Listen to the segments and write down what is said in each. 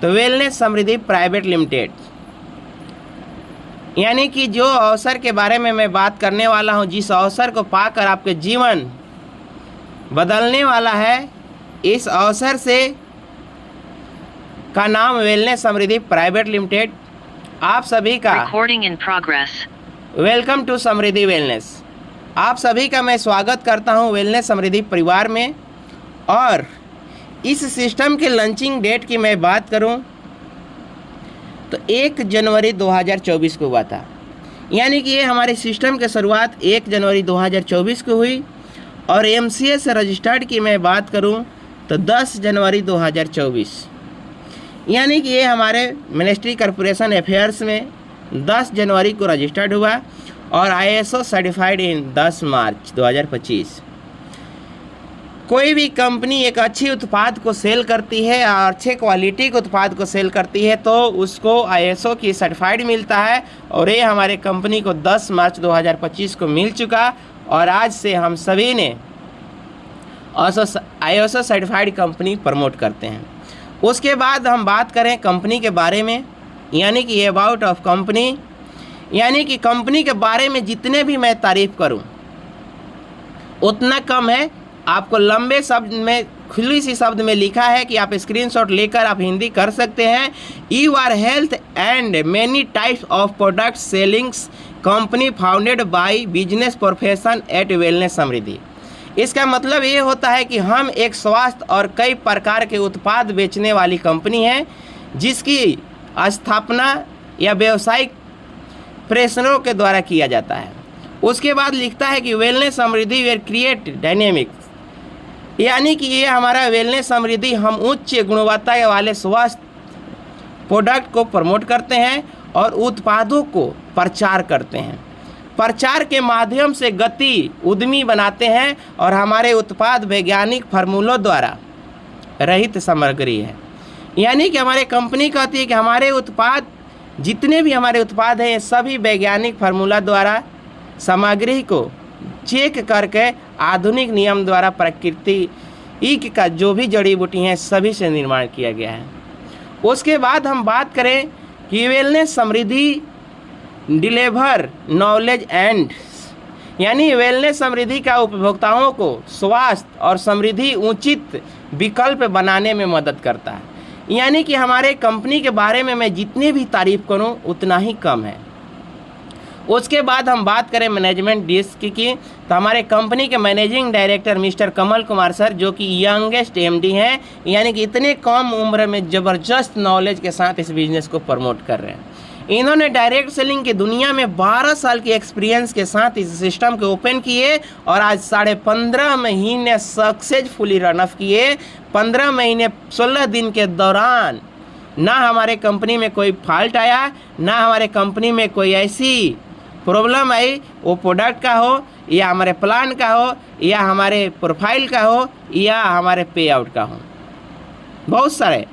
तो वेलनेस समृद्धि private limited, यानी कि जो अवसर के बारे में मैं बात करने वाला हूं, जिस अवसर को पाकर आपके जीवन बदलने वाला है, इस अवसर से का नाम वेलनेस समृद्धि प्राइवेट लिमिटेड। आप सभी का वेलकम टू समृद्धि वेलनेस। आप सभी का मैं स्वागत करता हूं वेलनेस समृद्धि परिवार में। और इस सिस्टम के लॉन्चिंग डेट की मैं बात करूं तो 1 जनवरी 2024 को हुआ था, यानी कि ये हमारे सिस्टम की शुरुआत 1 जनवरी 2024 को हुई। और MCA से रजिस्टर्ड की मैं बात करूं तो 10 जनवरी 2024, यानी कि ये हमारे मिनिस्ट्री कॉरपोरेशन अफेयर्स में 10 जनवरी को रजिस्टर्ड हुआ और ISO सर्टिफाइड इन 10 मार्च 2025। कोई भी कंपनी एक अच्छी उत्पाद को सेल करती है और अच्छे क्वालिटी के उत्पाद को सेल करती है तो उसको ISO की सर्टिफाइड मिलता है, और ये हमारे कंपनी को 10 मार्च 2025 को मिल चुका। और आज से हम सभी ने ISO सर्टिफाइड कंपनी प्रमोट करते हैं। उसके बाद हम बात करें कंपनी के बारे में, यानी कि अबाउट ऑफ कंपनी, यानी कि कंपनी के बारे में जितने भी मैं तारीफ़ करूं उतना कम है। आपको लंबे शब्द में, खुली सी शब्द में लिखा है कि आप स्क्रीनशॉट लेकर आप हिंदी कर सकते हैं। You are health and many types of product sellings company founded by business profession at wellness Samriddhi. इसका मतलब ये होता है कि हम एक स्वास्थ्य और कई प्रकार के उत्पाद बेचने वाली कंपनी है, जिसकी स्थापना या व्यावसायिक प्रेषणों के द्वारा किया जाता है। उसके बाद लिखता है कि वेलनेस समृद्धि वेयर क्रिएट डायनेमिक्स, यानी कि ये हमारा वेलनेस समृद्धि हम उच्च गुणवत्ता वाले स्वास्थ्य प्रोडक्ट को प्रमोट करते हैं और उत्पादों को प्रचार करते हैं। प्रचार के माध्यम से गति उद्यमी बनाते हैं और हमारे उत्पाद वैज्ञानिक फार्मूलों द्वारा रहित सामग्री है। यानी कि हमारे कंपनी कहती है कि हमारे उत्पाद, जितने भी हमारे उत्पाद हैं, सभी वैज्ञानिक फार्मूला द्वारा सामग्री को चेक करके आधुनिक नियम द्वारा प्रकृति का जो भी जड़ी बूटी हैं सभी से निर्माण किया गया है। उसके बाद हम बात करें कि wellness Samriddhi deliver knowledge and, यानी वेलनेस समृद्धि का उपभोक्ताओं को स्वास्थ्य और समृद्धि उचित विकल्प बनाने में मदद करता है। यानी कि हमारे कंपनी के बारे में मैं जितनी भी तारीफ़ करूं उतना ही कम है। उसके बाद हम बात करें मैनेजमेंट डिस्क की, तो हमारे कंपनी के managing director mister Kamal Kumar sir, जो कि यंगेस्ट MD हैं, यानी कि इतने कम उम्र में ज़बरदस्त नॉलेज के साथ इस बिज़नेस को प्रमोट कर रहे हैं। इन्होंने डायरेक्ट सेलिंग की दुनिया में 12 साल के एक्सपीरियंस के साथ इस सिस्टम को ओपन किए और आज 15.5 महीने सक्सेसफुली रनअप किए। 15 महीने 16 दिन के दौरान ना हमारे कंपनी में कोई फॉल्ट आया, ना हमारे कंपनी में कोई ऐसी प्रॉब्लम आई, वो प्रोडक्ट का हो या हमारे प्लान का हो या हमारे प्रोफाइल का हो या हमारे पे आउट का हो। बहुत सारे,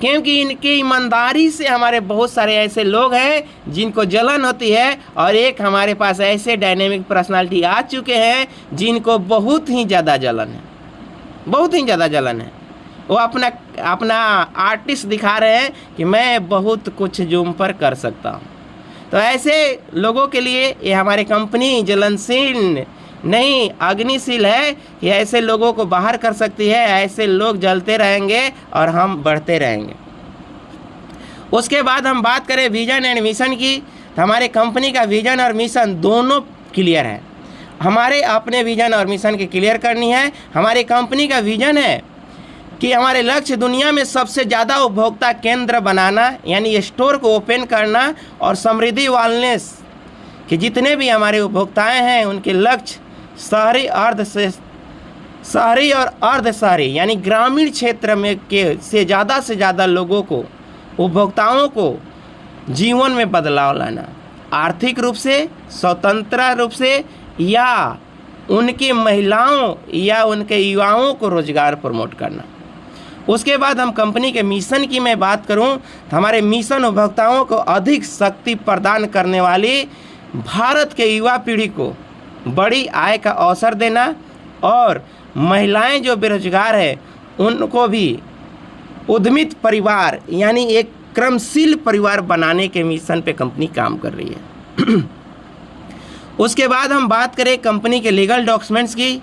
क्योंकि इनकी ईमानदारी से हमारे बहुत सारे ऐसे लोग हैं जिनको जलन होती है, और एक हमारे पास ऐसे डायनेमिक पर्सनालिटी आ चुके हैं जिनको बहुत ही ज़्यादा जलन है, बहुत ही ज़्यादा जलन है। वो अपना आर्टिस्ट दिखा रहे हैं कि मैं बहुत कुछ जूम पर कर सकता हूँ। तो ऐसे लोगों के लिए ये हमारी कंपनी जलनशील नहीं अग्निशील है, कि ऐसे लोगों को बाहर कर सकती है। ऐसे लोग जलते रहेंगे और हम बढ़ते रहेंगे। उसके बाद हम बात करें विजन एंड मिशन की, तो हमारे कंपनी का विजन और मिशन दोनों क्लियर है। हमारे अपने विजन और मिशन की क्लियर करनी है। हमारी कंपनी का विजन है कि हमारे लक्ष्य दुनिया में सबसे ज़्यादा उपभोक्ता केंद्र बनाना, यानी स्टोर को ओपन करना, और समृद्धि वेलनेस कि जितने भी हमारे उपभोक्ताएं हैं उनके लक्ष्य शहरी और अर्ध शहरी, यानी ग्रामीण क्षेत्र में से ज़्यादा लोगों को, उपभोक्ताओं को जीवन में बदलाव लाना, आर्थिक रूप से स्वतंत्र रूप से, या उनकी महिलाओं या उनके युवाओं को रोजगार प्रमोट करना। उसके बाद हम कंपनी के मिशन की मैं बात करूं तो हमारे मिशन उपभोक्ताओं को अधिक शक्ति प्रदान करने वाली भारत के युवा पीढ़ी को बड़ी आय का अवसर देना, और महिलाएं जो बेरोजगार है उनको भी उद्यमित परिवार यानी एक क्रमशील परिवार बनाने के मिशन पे कंपनी काम कर रही है। उसके बाद हम बात करें कंपनी के लीगल डॉक्यूमेंट्स की,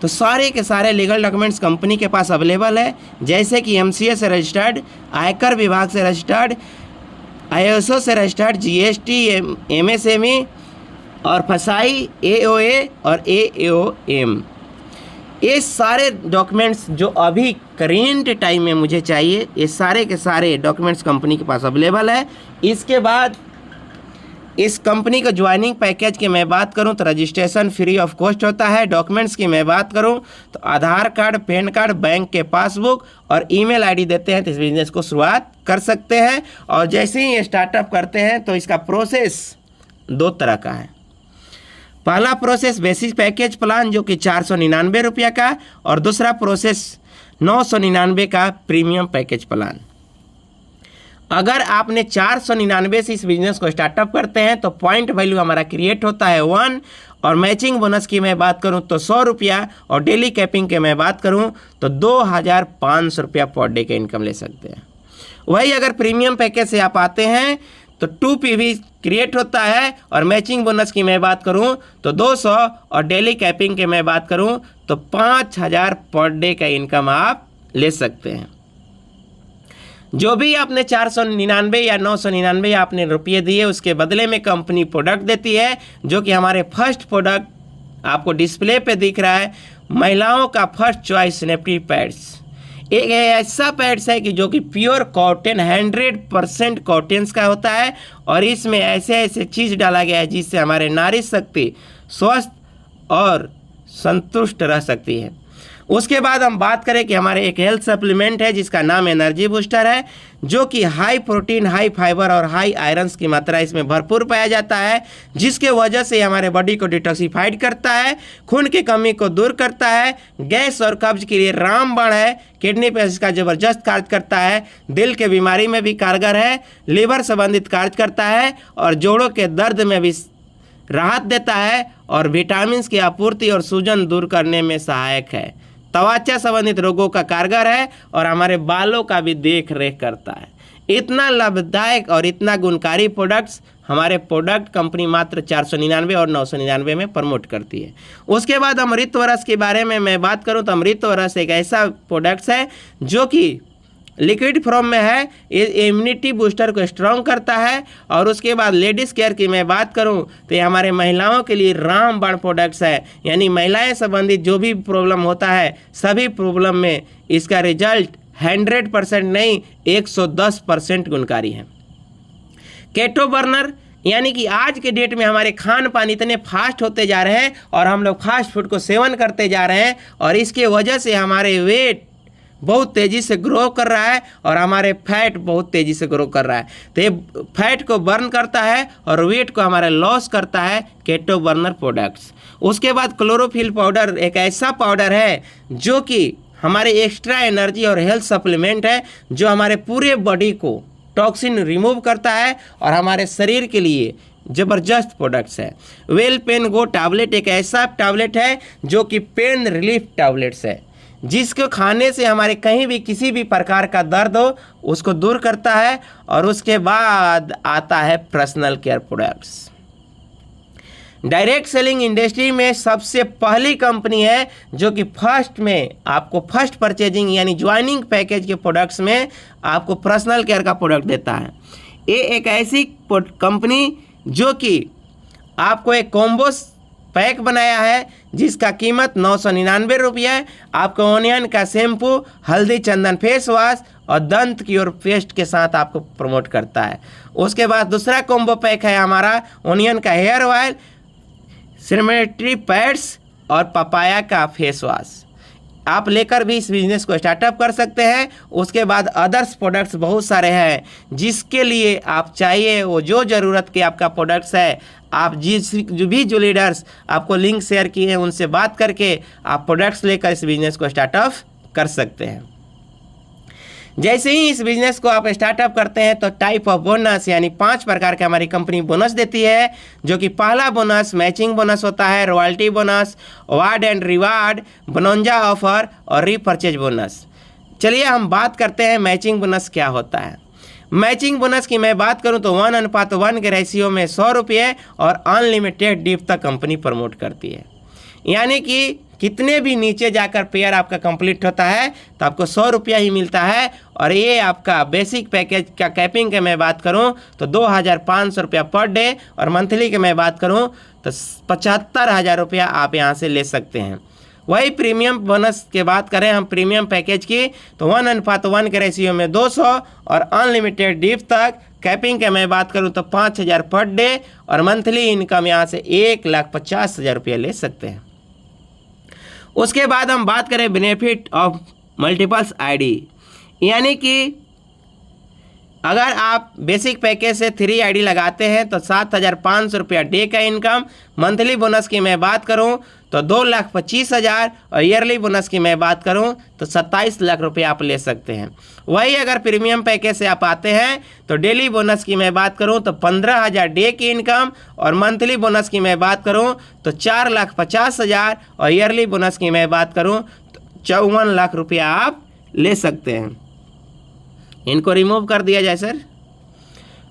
तो सारे के सारे लीगल डॉक्यूमेंट्स कंपनी के पास अवेलेबल है, जैसे कि MCA से रजिस्टर्ड, आयकर विभाग से रजिस्टर्ड, ISO से रजिस्टर्ड, GST, MSME और फसाई, AOA और AOM। ये सारे डॉक्यूमेंट्स जो अभी करेंट टाइम में मुझे चाहिए, ये सारे के सारे डॉक्यूमेंट्स कंपनी के पास अवेलेबल है। इसके बाद इस कंपनी का ज्वाइनिंग पैकेज की मैं बात करूं तो रजिस्ट्रेशन फ्री ऑफ कॉस्ट होता है। डॉक्यूमेंट्स की मैं बात करूं तो आधार कार्ड, पैन कार्ड, बैंक के पासबुक और ईमेल आईडी देते हैं तो इस बिज़नेस को शुरुआत कर सकते हैं। और जैसे ही ये स्टार्टअप करते हैं तो इसका प्रोसेस 2 तरह का है। पहला प्रोसेस बेसिक पैकेज प्लान जो कि 499 रुपये का, और दूसरा प्रोसेस 999 का प्रीमियम पैकेज प्लान। अगर आपने 499 से इस बिज़नेस को स्टार्टअप करते हैं तो पॉइंट वैल्यू हमारा क्रिएट होता है 1, और मैचिंग बोनस की मैं बात करूं तो 100 रुपया, और डेली कैपिंग की मैं बात करूं तो 2500 रुपया पर डे का इनकम ले सकते हैं। वही अगर प्रीमियम पैकेज से आप आते हैं तो 2 PV क्रिएट होता है, और मैचिंग बोनस की मैं बात करूं तो 200, और डेली कैपिंग की मैं बात करूं तो 5000 पर डे का इनकम आप ले सकते हैं। जो भी आपने 499 या 999 आपने रुपये दिए, उसके बदले में कंपनी प्रोडक्ट देती है, जो कि हमारे फर्स्ट प्रोडक्ट आपको डिस्प्ले पे दिख रहा है, महिलाओं का फर्स्ट चॉइस स्नैपडी पैड्स। एक ऐसा पैड्स है कि जो कि प्योर कॉटन 100% कॉटन्स का होता है, और इसमें ऐसे ऐसे चीज़ डाला गया है जिससे हमारे नारी शक्ति स्वस्थ और संतुष्ट रह सकती है। उसके बाद हम बात करें कि हमारे एक हेल्थ सप्लीमेंट है जिसका नाम एनर्जी बूस्टर है, जो कि हाई प्रोटीन, हाई फाइबर और हाई आयरन्स की मात्रा इसमें भरपूर पाया जाता है, जिसके वजह से हमारे बॉडी को डिटॉक्सिफाइड करता है, खून की कमी को दूर करता है, गैस और कब्ज के लिए रामबाण है, किडनी पे इसका ज़बरदस्त कार्य करता है, दिल के बीमारी में भी कारगर है, लीवर संबंधित कार्य करता है, और जोड़ों के दर्द में भी राहत देता है, और विटामिन की आपूर्ति और सूजन दूर करने में सहायक है, त्वचा संबंधित रोगों का कारगर है, और हमारे बालों का भी देख रेख करता है। इतना लाभदायक और इतना गुणकारी प्रोडक्ट्स हमारे प्रोडक्ट कंपनी मात्र 499 और 999 में प्रमोट करती है। उसके बाद अमृतवरस के बारे में मैं बात करूं तो अमृतवरस एक ऐसा प्रोडक्ट्स है जो कि लिक्विड फॉर्म में है, ये इम्यूनिटी बूस्टर को स्ट्रॉन्ग करता है। और उसके बाद लेडीज़ केयर की मैं बात करूं तो ये हमारे महिलाओं के लिए रामबाण प्रोडक्ट्स है, यानी महिलाएं संबंधित जो भी प्रॉब्लम होता है सभी प्रॉब्लम में इसका रिजल्ट 100% नहीं 110% गुणकारी है। केटो बर्नर, यानी कि आज के डेट में हमारे खान पान इतने फास्ट होते जा रहे हैं और हम लोग फास्ट फूड को सेवन करते जा रहे हैं, और इसके वजह से हमारे वेट बहुत तेज़ी से ग्रो कर रहा है और हमारे फैट बहुत तेज़ी से ग्रो कर रहा है। तो ये फैट को बर्न करता है और वेट को हमारा लॉस करता है केटो बर्नर प्रोडक्ट्स। उसके बाद क्लोरोफिल पाउडर एक ऐसा पाउडर है जो कि हमारे एक्स्ट्रा एनर्जी और हेल्थ सप्लीमेंट है, जो हमारे पूरे बॉडी को टॉक्सिन रिमूव करता है और हमारे शरीर के लिए ज़बरदस्त प्रोडक्ट्स है। वेल पेन गो टैबलेट एक ऐसा टैबलेट है जो कि पेन रिलीफ टैबलेट्स है, जिसको खाने से हमारे कहीं भी किसी भी प्रकार का दर्द हो उसको दूर करता है। और उसके बाद आता है personal care products. Direct selling industry में सबसे पहली कंपनी है जो कि फर्स्ट में आपको फर्स्ट परचेजिंग यानी ज्वाइनिंग पैकेज के प्रोडक्ट्स में आपको पर्सनल केयर का प्रोडक्ट देता है। ये एक ऐसी कंपनी जो कि आपको एक कॉम्बो पैक बनाया है जिसका कीमत 999 रुपये है। आपको ओनियन का शैम्पू, हल्दी चंदन फेस वॉश और दंत क्योर पेस्ट के साथ आपको प्रमोट करता है। उसके बाद दूसरा कॉम्बो पैक है हमारा ओनियन का हेयर ऑयल, सिनेमेट्री पैड्स और पपाया का फेस वॉश। आप लेकर भी इस बिज़नेस को स्टार्टअप कर सकते हैं। उसके बाद अदर्स प्रोडक्ट्स बहुत सारे हैं, जिसके लिए आप चाहिए वो जो ज़रूरत के आपका प्रोडक्ट्स है, आप जो लीडर्स आपको लिंक शेयर किए हैं उनसे बात करके आप प्रोडक्ट्स लेकर इस बिज़नेस को स्टार्टअप कर सकते हैं। जैसे ही इस बिज़नेस को आप स्टार्टअप करते हैं तो टाइप ऑफ बोनस यानी 5 प्रकार के हमारी कंपनी बोनस देती है, जो कि पहला बोनस मैचिंग बोनस होता है, royalty bonus, award and reward, bonanza offer और रीपरचेज बोनस। चलिए हम बात करते हैं मैचिंग बोनस क्या होता है। मैचिंग बोनस की मैं बात करूं तो 1:1 के रेशियो में 100 रुपये और अनलिमिटेड ड्यू तक कंपनी प्रमोट करती है। यानी कि कितने भी नीचे जाकर पेयर आपका कंप्लीट होता है तो आपको 100 रुपया ही मिलता है। और ये आपका बेसिक पैकेज का कैपिंग के मैं बात करूं तो 2,500 रुपया पर डे, और मंथली के मैं बात करूं तो 75,000 रुपया आप यहां से ले सकते हैं। वही प्रीमियम बोनस के बात करें हम प्रीमियम पैकेज की तो 1:1 के रेशियो में 200 और अनलिमिटेड ड्यू तक कैपिंग के मैं बात करूं तो 5,000 पर डे, और मंथली इनकम यहां से 1,50,000 रुपया ले सकते हैं। उसके बाद हम बात करें बेनिफिट ऑफ मल्टीपल्स आईडी, यानी कि अगर आप बेसिक पैकेज से 3 आईडी लगाते हैं तो 7,500 रुपया डे का इनकम। मंथली बोनस की मैं बात करूं तो 2,25,000 और ईयरली बोनस की मैं बात करूं तो 27 लाख रुपया आप ले सकते हैं। वही अगर प्रीमियम पैकेज से आप आते हैं तो डेली बोनस की मैं बात करूं तो 15,000 डे की इनकम, और मंथली बोनस की मैं बात करूं तो 4,50,000 और ईयरली बोनस की मैं बात करूं तो 54 लाख रुपया आप ले सकते हैं। इनको रिमूव कर दिया जाए सर।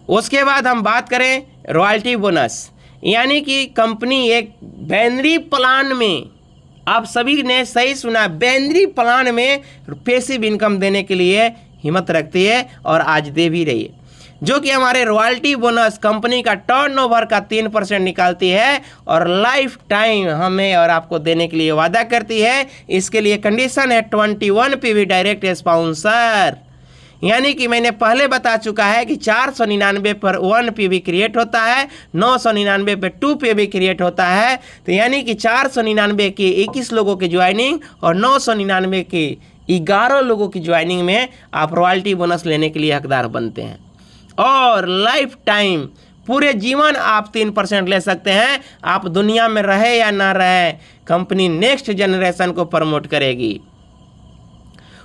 उसके बाद हम बात करें रॉयल्टी बोनस, यानी कि कंपनी एक बाइनरी प्लान में, आप सभी ने सही सुना, बाइनरी प्लान में पैसिव इनकम देने के लिए हिम्मत रखती है और आज दे भी रही है, जो कि हमारे रॉयल्टी बोनस कंपनी का टर्नओवर का 3% निकालती है और लाइफ टाइम हमें और आपको देने के लिए वादा करती है। इसके लिए कंडीशन है 21 PV डायरेक्ट स्पॉन्सर, यानी कि मैंने पहले बता चुका है कि 499 पर 1 PV क्रिएट होता है, 999 पे 2 PV क्रिएट होता है। तो यानी कि 499 की 21 लोगों की ज्वाइनिंग और 999 की 11 लोगों की ज्वाइनिंग में आप रॉयल्टी बोनस लेने के लिए हकदार बनते हैं, और लाइफ टाइम पूरे जीवन आप 3% ले सकते हैं। आप दुनिया में रहे या ना रहे, कंपनी नेक्स्ट जनरेशन को प्रमोट करेगी।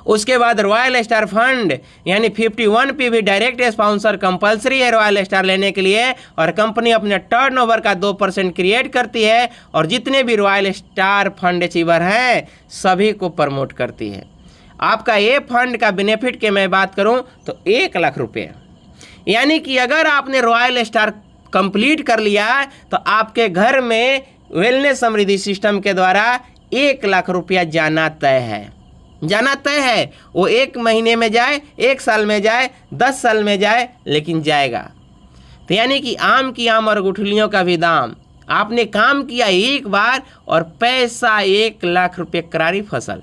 उसके बाद रॉयल स्टार फंड, यानी 51 PV डायरेक्ट स्पॉन्सर कंपलसरी है रॉयल स्टार लेने के लिए, और कंपनी अपने टर्नओवर का 2% क्रिएट करती है और जितने भी रॉयल स्टार फंड अचीवर हैं सभी को प्रमोट करती है। आपका ये फंड का बेनिफिट के मैं बात करूं तो 1 लाख रुपये, यानी कि अगर आपने रॉयल स्टार कंप्लीट कर लिया तो आपके घर में वेलनेस समृद्धि सिस्टम के द्वारा 1 लाख रुपया जाना तय है। जाना तय है, वो 1 महीने में जाए, 1 साल में जाए, 10 साल में जाए, लेकिन जाएगा। तो यानी कि आम की आम और गुठलियों का भी दाम। आपने काम किया एक बार और पैसा 1 लाख रुपये करारी फसल।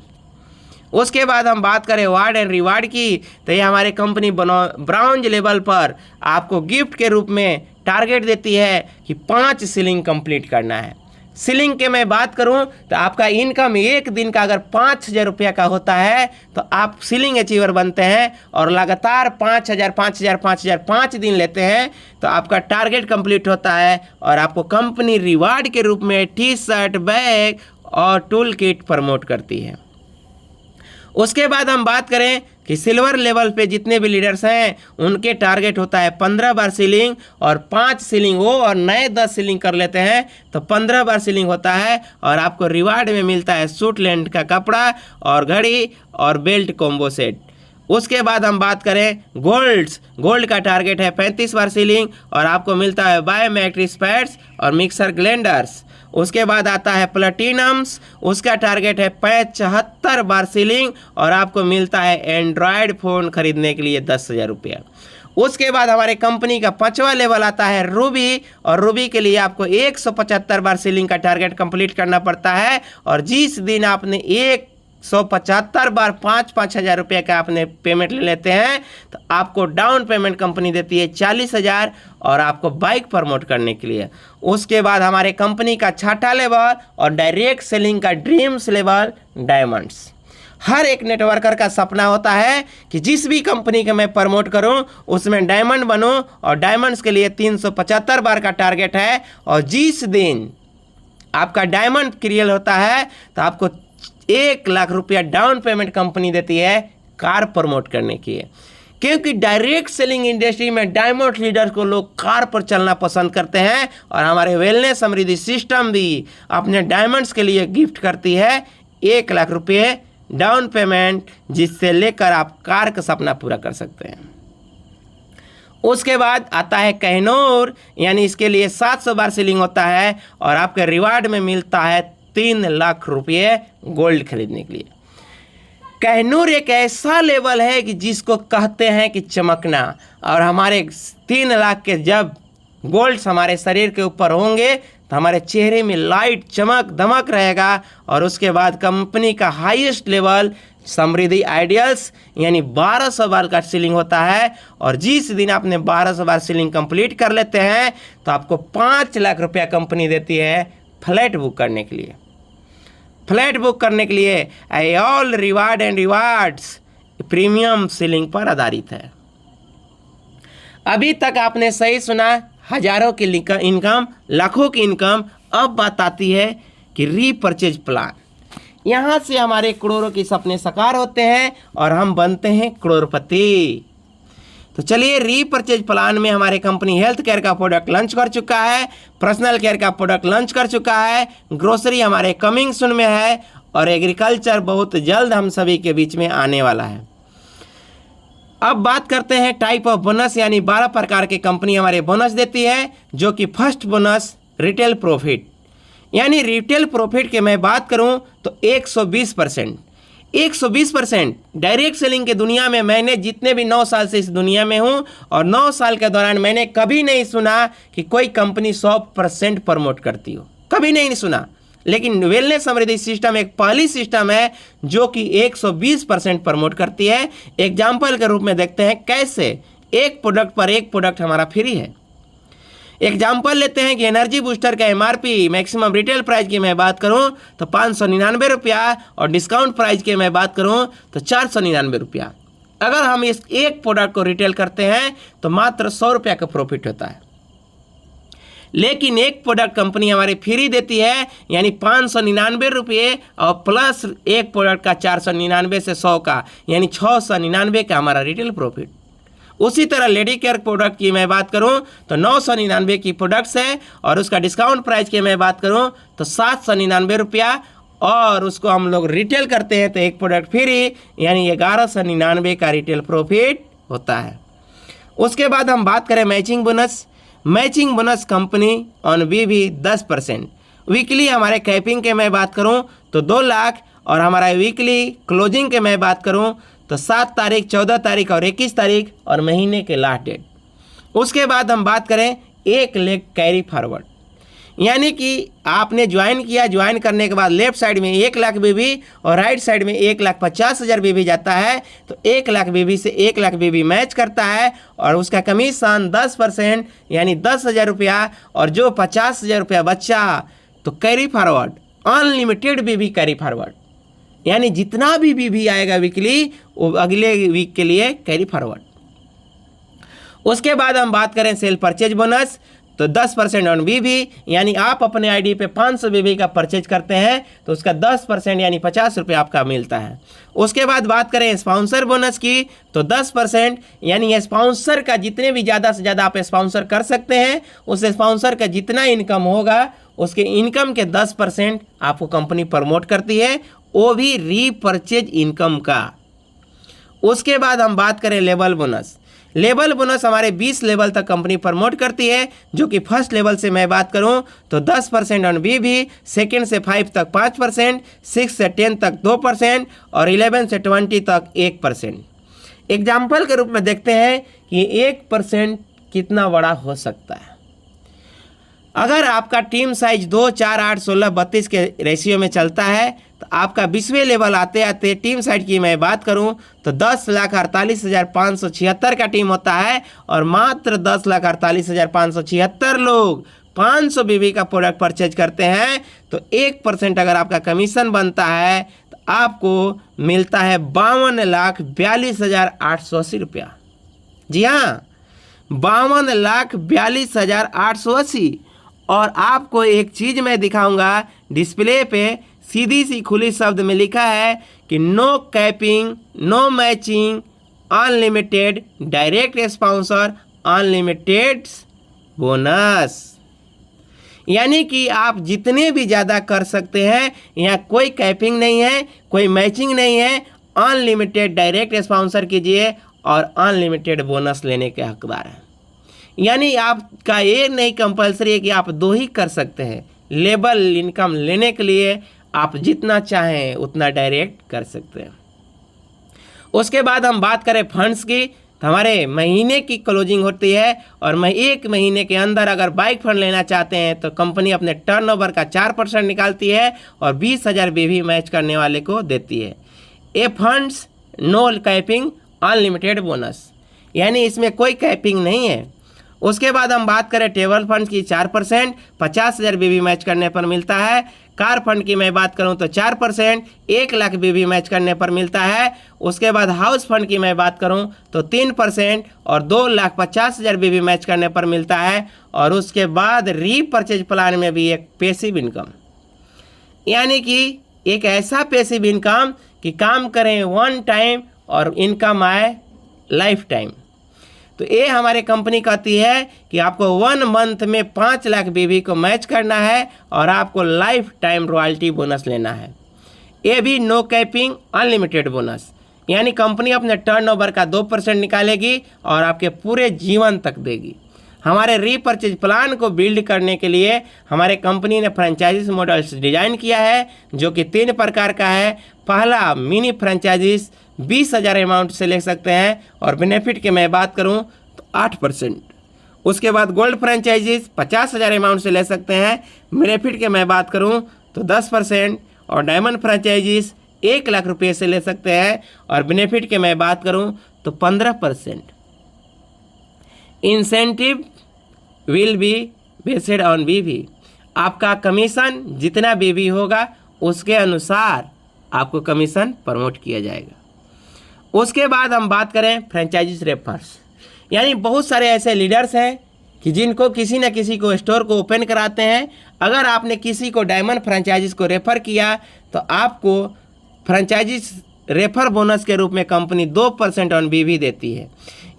उसके बाद हम बात करें अवार्ड एंड रिवार्ड की, तो ये हमारे कंपनी ब्राउन्ज लेवल पर आपको गिफ्ट के रूप में टारगेट देती है कि 5 सीलिंग कंप्लीट करना है। सीलिंग के मैं बात करूं तो आपका इनकम एक दिन का अगर 5,000 रुपया का होता है तो आप सीलिंग अचीवर बनते हैं, और लगातार 5,000 5,000 5,000 5 दिन लेते हैं तो आपका टारगेट कंप्लीट होता है, और आपको कंपनी रिवार्ड के रूप में टी-शर्ट, बैग और टूल किट प्रमोट करती है। उसके बाद हम बात करें कि सिल्वर लेवल पे जितने भी लीडर्स हैं उनके टारगेट होता है 15 बार सीलिंग, और 5 सीलिंग हो और नए 10 सीलिंग कर लेते हैं तो 15 बार सीलिंग होता है, और आपको रिवार्ड में मिलता है सूट लेंथ का कपड़ा और घड़ी और बेल्ट कॉम्बो सेट। उसके बाद हम बात करें गोल्ड का टारगेट है 35 बार सीलिंग, और आपको मिलता है बायोमेट्रिक पैड्स और मिक्सर ग्राइंडर्स। उसके बाद आता है प्लेटिनम्स, उसका टारगेट है 75 बार सीलिंग, और आपको मिलता है एंड्रॉयड फ़ोन खरीदने के लिए 10,000 रुपया। उसके बाद हमारे कंपनी का 5वां लेवल आता है रूबी, और रूबी के लिए आपको 175 बार सीलिंग का टारगेट कंप्लीट करना पड़ता है, और जिस दिन आपने 175 बार 5-5 हज़ार रुपये का आपने पेमेंट ले लेते हैं तो आपको डाउन पेमेंट कंपनी देती है 40,000, और आपको बाइक प्रमोट करने के लिए। उसके बाद हमारे कंपनी का 6ठा लेवल और डायरेक्ट सेलिंग का ड्रीम्स लेवल डायमंड्स। हर एक नेटवर्कर का सपना होता है कि जिस भी कंपनी के मैं प्रमोट करूं उसमें डायमंड बनूं, और डायमंड्स के लिए 375 बार का टारगेट है, और जिस दिन आपका डायमंड क्लियर होता है तो आपको 1 लाख रुपया डाउन पेमेंट कंपनी देती है कार प्रमोट करने के लिए, क्योंकि डायरेक्ट सेलिंग इंडस्ट्री में डायमंड लीडर्स को लोग कार पर चलना पसंद करते हैं, और हमारे वेलनेस समृद्धि सिस्टम भी अपने डायमंड्स के लिए गिफ्ट करती है 1 लाख रुपये डाउन पेमेंट जिससे लेकर आप कार का सपना पूरा कर सकते हैं। उसके बाद आता है कहनूर, यानी इसके लिए 700 बार सीलिंग होता है और आपके रिवार्ड में मिलता है 3 लाख रुपये गोल्ड खरीदने के लिए। कहनूर एक ऐसा लेवल है कि जिसको कहते हैं कि चमकना, और हमारे 3 लाख के जब गोल्ड्स हमारे शरीर के ऊपर होंगे तो हमारे चेहरे में लाइट चमक दमक रहेगा। और उसके बाद कंपनी का हाईएस्ट लेवल समृद्धि आइडियल्स यानी 1200 बार का सीलिंग होता है, और जिस दिन आपने 1200 बार सीलिंग कंप्लीट कर लेते हैं तो आपको 5 लाख रुपया कंपनी देती है फ्लैट बुक करने के लिए। फ्लैट बुक करने के लिए all reward and rewards premium ceiling पर आधारित है। अभी तक आपने सही सुना, हजारों की इनकम, लाखों की इनकम। अब बात आती है कि रीपर्चेज प्लान। यहाँ से हमारे करोड़ों के सपने साकार होते हैं और हम बनते हैं करोड़पति। तो चलिए, रीपर्चेज प्लान में हमारे कंपनी हेल्थ केयर का प्रोडक्ट लॉन्च कर चुका है, पर्सनल केयर का प्रोडक्ट लॉन्च कर चुका है, ग्रोसरी हमारे कमिंग सून में है, और एग्रीकल्चर बहुत जल्द हम सभी के बीच में आने वाला है। अब बात करते हैं टाइप ऑफ बोनस, यानी 12 प्रकार की कंपनी हमारे बोनस देती है, जो कि फर्स्ट बोनस रिटेल प्रॉफिट, यानी रिटेल प्रॉफिट की मैं बात करूं तो 120% डायरेक्ट सेलिंग की दुनिया में मैंने जितने भी 9 साल से इस दुनिया में हूं, और 9 साल के दौरान मैंने कभी नहीं सुना कि कोई कंपनी 100% प्रमोट करती हो, कभी नहीं सुना। लेकिन वेलनेस समृद्धि सिस्टम एक पहली सिस्टम है जो कि 120% प्रमोट करती है। एग्जाम्पल के रूप में देखते हैं कैसे। एक प्रोडक्ट पर एक प्रोडक्ट हमारा फ्री है। एग्जाम्पल लेते हैं कि एनर्जी बूस्टर का एमआरपी मैक्सिमम रिटेल प्राइस की मैं बात करूं तो 599 रुपया, और डिस्काउंट प्राइस की मैं बात करूं तो 499 रुपया। अगर हम इस एक प्रोडक्ट को रिटेल करते हैं तो मात्र 100 रुपया का प्रॉफिट होता है। लेकिन एक प्रोडक्ट कंपनी हमारी फ्री देती है, यानी 599 रुपये, और प्लस एक प्रोडक्ट का 499 से 100 का, यानी 699 का हमारा रिटेल प्रॉफिट। उसी तरह लेडी केयर प्रोडक्ट की मैं बात करूं तो 999 की प्रोडक्ट्स है, और उसका डिस्काउंट प्राइस की मैं बात करूं तो 799 रुपया, और उसको हम लोग रिटेल करते हैं तो एक प्रोडक्ट फ्री, यानी 1199 का रिटेल प्रॉफिट होता है। उसके बाद हम बात करें matching bonus. Matching bonus company on बीवी 10%। वीकली हमारे कैपिंग के मैं बात करूं तो 2 लाख, और हमारा वीकली क्लोजिंग के मैं बात करूं तो 7 तारीख, 14 तारीख और 21 तारीख, और महीने के लास्ट डेट। उसके बाद हम बात करें 1 लाख कैरी फॉरवर्ड, यानी कि आपने ज्वाइन किया, ज्वाइन करने के बाद लेफ्ट साइड में 1 लाख बीबी और राइट साइड में 1,50,000 बीबी जाता है, तो 1 लाख बीबी से 1 लाख बीबी मैच करता है, और उसका कमीशन 10% यानी 10,000 रुपया, और जो 50,000 रुपया बच्चा तो कैरी फॉरवर्ड अनलिमिटेड बीबी कैरी फॉरवर्ड, यानी जितना भी बीबी आएगा वीकली वो अगले वीक के लिए कैरी फॉरवर्ड। उसके बाद हम बात करें सेल परचेज बोनस, तो 10% ऑन बीबी, यानी आप अपने आईडी पे 500 बीबी का परचेज करते हैं तो उसका 10% यानी 50 रुपये आपका मिलता है। उसके बाद बात करें स्पॉन्सर बोनस की, तो 10% यानी स्पॉन्सर का जितने भी ज़्यादा से ज़्यादा आप स्पॉन्सर कर सकते हैं, उस स्पॉन्सर का जितना इनकम होगा उसके इनकम के 10% आपको कंपनी प्रमोट करती है, वो भी रीपर्चेज इनकम का। उसके बाद हम बात करें लेवल बोनस। लेवल बोनस हमारे 20 लेवल तक कंपनी प्रमोट करती है, जो कि फर्स्ट लेवल से मैं बात करूं तो 10% ऑन बीबी, सेकेंड से 5 तक 5%, 6 से 10 तक 2%, और 11 से 20 तक 1%। एग्जाम्पल के रूप में देखते हैं कि 1% कितना बड़ा हो सकता है। अगर आपका टीम साइज 2, 4, 8, 16, 32 के रेशियो में चलता है तो आपका 20वें लेवल आते आते टीम साइज की मैं बात करूं तो 10,48,576 का टीम होता है, और मात्र 10,48,576 लोग 500 बीबी का प्रोडक्ट परचेज करते हैं, तो 1% अगर आपका कमीशन बनता है तो आपको मिलता है 52,42,880 रुपया। जी हाँ, 52,42,880। और आपको एक चीज़ मैं दिखाऊंगा, डिस्प्ले पे सीधी सी खुली शब्द में लिखा है कि no capping, no matching, unlimited direct sponsor, unlimited bonus. यानी कि आप जितने भी ज़्यादा कर सकते हैं, यहाँ कोई कैपिंग नहीं है, कोई मैचिंग नहीं है, अनलिमिटेड डायरेक्ट स्पॉन्सर कीजिए और अनलिमिटेड बोनस लेने के हकदार हैं। यानी आपका ये नहीं कंपलसरी है कि आप 2 ही कर सकते हैं। लेबल इनकम लेने के लिए आप जितना चाहें उतना डायरेक्ट कर सकते हैं। उसके बाद हम बात करें फंड्स की, तो हमारे महीने की क्लोजिंग होती है और 1 महीने के अंदर अगर बाइक फंड लेना चाहते हैं तो कंपनी अपने टर्नओवर का 4% निकालती है और 20,000 बीवी मैच करने वाले को देती है। ये funds no capping unlimited bonus, यानी इसमें कोई कैपिंग नहीं है। उसके बाद हम बात करें टेबल फंड की 4%, 50,000 बीवी मैच करने पर मिलता है। कार फंड की मैं बात करूं तो 4%, 1 लाख बीवी मैच करने पर मिलता है। उसके बाद हाउस फंड की मैं बात करूं तो 3% और 2,50,000 बीवी मैच करने पर मिलता है। और उसके बाद रीपर्चेज प्लान में भी एक पैसिव इनकम, यानी कि एक ऐसा पैसिव इनकम कि काम करें 1 टाइम और इनकम आए लाइफ टाइम। तो ये हमारे कंपनी कहती है कि आपको 1 मंथ में 5 लाख बीवी को मैच करना है और आपको लाइफ टाइम रॉयल्टी बोनस लेना है। ये भी नो कैपिंग अनलिमिटेड बोनस, यानी कंपनी अपने टर्नओवर का 2% निकालेगी और आपके पूरे जीवन तक देगी। हमारे रीपर्चेज प्लान को बिल्ड करने के लिए हमारे कंपनी ने फ्रेंचाइजीज मॉडल्स डिजाइन किया है, जो कि 3 प्रकार का है। पहला, मिनी फ्रेंचाइजीज 20,000 अमाउंट से ले सकते हैं और बेनिफिट की मैं बात करूं तो 8%। उसके बाद गोल्ड फ्रेंचाइजीज 50,000 अमाउंट से ले सकते हैं, बेनिफिट की मैं बात करूं तो 10%। और डायमंड फ्रेंचाइजीज 1 लाख रुपये से ले सकते हैं और बेनिफिट की मैं बात करूं तो 15%। Incentive will be based on बीवी, आपका कमीशन जितना बीवी होगा उसके अनुसार आपको कमीशन प्रमोट किया जाएगा। उसके बाद हम बात करें फ्रेंचाइजीज रेफर्स, यानी बहुत सारे ऐसे लीडर्स हैं कि जिनको किसी न किसी को स्टोर को ओपन कराते हैं। अगर आपने किसी को डायमंड फ्रेंचाइजीज को रेफ़र किया तो आपको फ्रेंचाइजीज रेफर बोनस के रूप में कंपनी 2% ऑन बीवी देती है।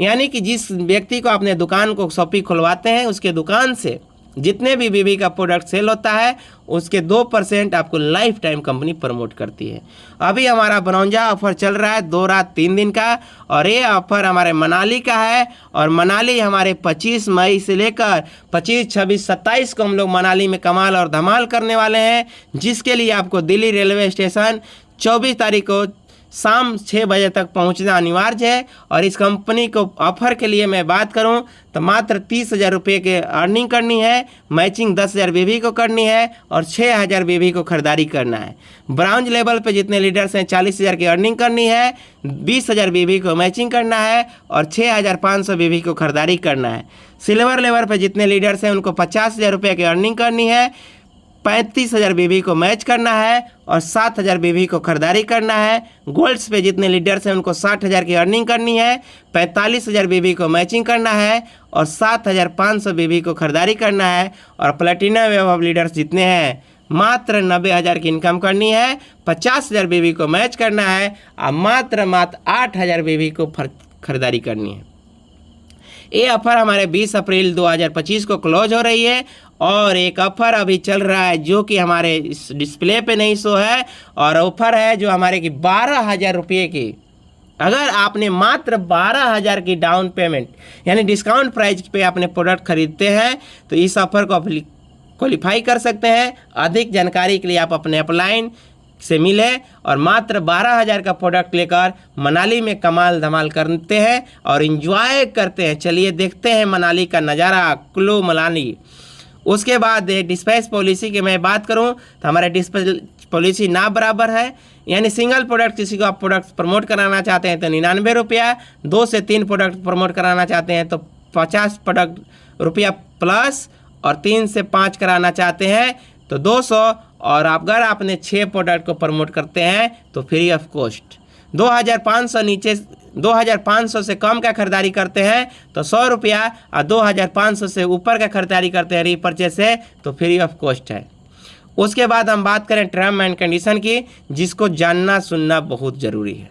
यानी कि जिस व्यक्ति को अपने दुकान को शॉपी खुलवाते हैं उसके दुकान से जितने भी बीवी का प्रोडक्ट सेल होता है उसके 2% आपको लाइफ टाइम कंपनी प्रमोट करती है। अभी हमारा ब्रॉन्जा ऑफर चल रहा है 2 रात 3 दिन का, और ये ऑफर हमारे मनाली का है। और मनाली हमारे 25 मई से लेकर 25, 26, 27 को हम लोग मनाली में कमाल और धमाल करने वाले हैं, जिसके लिए आपको दिल्ली रेलवे स्टेशन 24 तारीख को शाम 6 बजे तक पहुंचना अनिवार्य है। और इस कंपनी को ऑफर के लिए मैं बात करूं तो मात्र 30,000 रुपये के अर्निंग करनी है, मैचिंग 10,000 बीवी को करनी है और 6,000 बीवी को खरीदारी करना है। ब्राउन्ज लेवल पे जितने लीडर्स हैं 40,000 की अर्निंग करनी है, 20,000 बीवी को मैचिंग करना है और 6,500 बीवी को खरीदारी करना है। सिल्वर लेवल पे जितने लीडर्स हैं उनको 50,000 रुपये की अर्निंग करनी है, 35,000 बीवी को मैच करना है और 7,000 बीवी को खरीदारी करना है। गोल्ड्स पे जितने लीडर्स हैं उनको 60,000 की अर्निंग करनी है, 45,000 बीवी को मैचिंग करना है और 7,500 बीवी को खरीदारी करना है। और प्लेटिनम वेव लीडर्स जितने हैं मात्र 90,000 की इनकम करनी है, 50,000 बीवी को मैच करना है और मात्र 8,000 बीवी को खरीदारी करनी है। ये ऑफर हमारे 20 अप्रैल 2025 को क्लोज हो रही है। और एक ऑफ़र अभी चल रहा है जो कि हमारे इस डिस्प्ले पे नहीं शो है, और ऑफ़र है जो हमारे की 12,000 रुपये की। अगर आपने मात्र 12,000 की डाउन पेमेंट यानी डिस्काउंट प्राइस पे अपने प्रोडक्ट खरीदते हैं तो इस ऑफ़र को क्वालिफाई कर सकते हैं। अधिक जानकारी के लिए आप अपने अपलाइन से मिले और मात्र 12,000 का प्रोडक्ट लेकर मनाली में कमाल धमाल करते हैं और इन्जॉय करते हैं। चलिए देखते हैं मनाली का नज़ारा, कुल्लू मनाली। उसके बाद डिस्पैच पॉलिसी की मैं बात करूं तो हमारे डिस्पैच पॉलिसी ना बराबर है, यानी सिंगल प्रोडक्ट किसी को आप प्रोडक्ट प्रमोट कराना चाहते हैं तो 99 रुपया, 2 से 3 प्रोडक्ट प्रमोट कराना चाहते हैं तो 50 प्रोडक्ट रुपया प्लस, और 3 से 5 कराना चाहते हैं तो 200, और अगर आपने 6 प्रोडक्ट को प्रमोट करते हैं तो फ्री ऑफ कॉस्ट। 2,500 से कम का खरीदारी करते हैं तो 100 रुपया, और 2,500 से ऊपर का खरीदारी करते हैं रीपर्चेज से तो फ्री ऑफ कॉस्ट है। उसके बाद हम बात करें टर्म एंड कंडीशन की, जिसको जानना सुनना बहुत ज़रूरी है,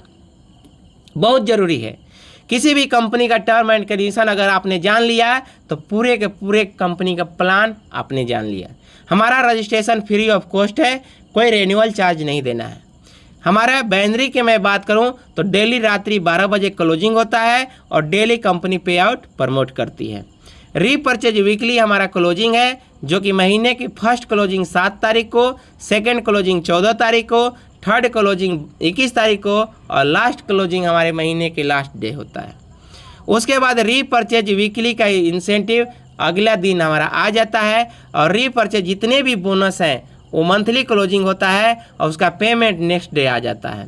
बहुत ज़रूरी है। किसी भी कंपनी का टर्म एंड कंडीशन अगर आपने जान लिया तो पूरे के पूरे कंपनी का प्लान आपने जान लिया। हमारा रजिस्ट्रेशन फ्री ऑफ कॉस्ट है, कोई रेन्यूअल चार्ज नहीं देना है। हमारा बाइनरी की मैं बात करूं तो डेली रात्रि 12 बजे क्लोजिंग होता है और डेली कंपनी पे आउट प्रमोट करती है। रीपर्चेज वीकली हमारा क्लोजिंग है, जो कि महीने की फर्स्ट क्लोजिंग 7 तारीख को, सेकंड क्लोजिंग 14 तारीख को, थर्ड क्लोजिंग 21 तारीख को और लास्ट क्लोजिंग हमारे महीने के लास्ट डे होता है। उसके बाद रीपर्चेज वीकली का इंसेंटिव अगला दिन हमारा आ जाता है और रीपर्चेज जितने भी बोनस हैं वो मंथली क्लोजिंग होता है और उसका पेमेंट नेक्स्ट डे आ जाता है।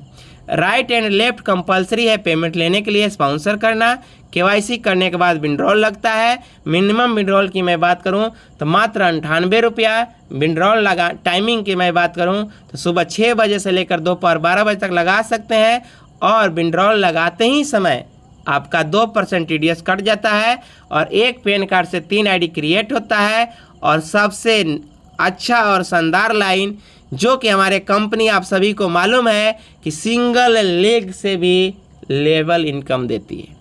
राइट एंड लेफ्ट कंपलसरी है पेमेंट लेने के लिए, स्पॉन्सर करना। केवाईसी करने के बाद विड्रॉल लगता है। मिनिमम विड्रॉल की मैं बात करूं तो मात्र 98 रुपया विड्रॉल लगा। टाइमिंग की मैं बात करूं तो सुबह 6 बजे से लेकर दोपहर 12 बजे तक लगा सकते हैं और विड्रॉल लगाते ही समय आपका 2% TDS कट जाता है और एक पैन कार्ड से 3 ID क्रिएट होता है। और सबसे अच्छा और शानदार लाइन जो कि हमारे कंपनी आप सभी को मालूम है कि सिंगल लेग से भी लेवल इनकम देती है।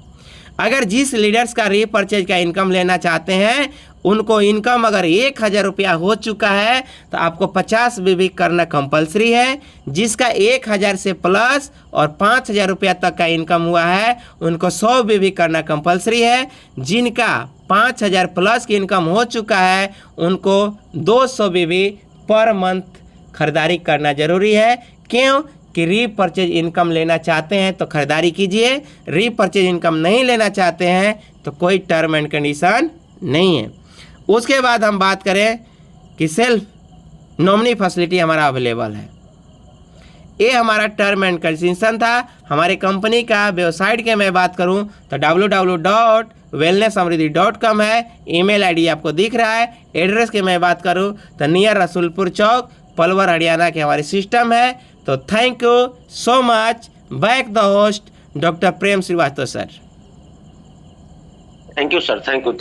अगर जिस लीडर्स का रीपर्चेज का इनकम लेना चाहते हैं उनको इनकम अगर 1000 रुपया हो चुका है तो आपको 50 BB करना कंपलसरी है। जिसका 1000 से प्लस और 5000 रुपया तक का इनकम हुआ है उनको 100 BB करना कंपलसरी है। जिनका 5000 प्लस की इनकम हो चुका है उनको 200 BB पर मंथ खरीदारी करना जरूरी है। क्यों कि रीपर्चेज इनकम लेना चाहते हैं तो खरीदारी कीजिए, रीपर्चेज इनकम नहीं लेना चाहते हैं तो कोई टर्म एंड कंडीशन नहीं है। उसके बाद हम बात करें कि सेल्फ नॉमिनी फैसिलिटी हमारा अवेलेबल है। ये हमारा टर्म एंड कंडीशन था। हमारे कंपनी का वेबसाइट के मैं बात करूं तो www.wellnessamriddhi.com है। ईमेल आईडी आपको दिख रहा है। एड्रेस की मैं बात करूं तो नियर रसूलपुर चौक, पलवल, हरियाणा के हमारे सिस्टम है। तो thank you so much. Back the host doctor Prem Shrivastava sir. Thank you sir, thank you.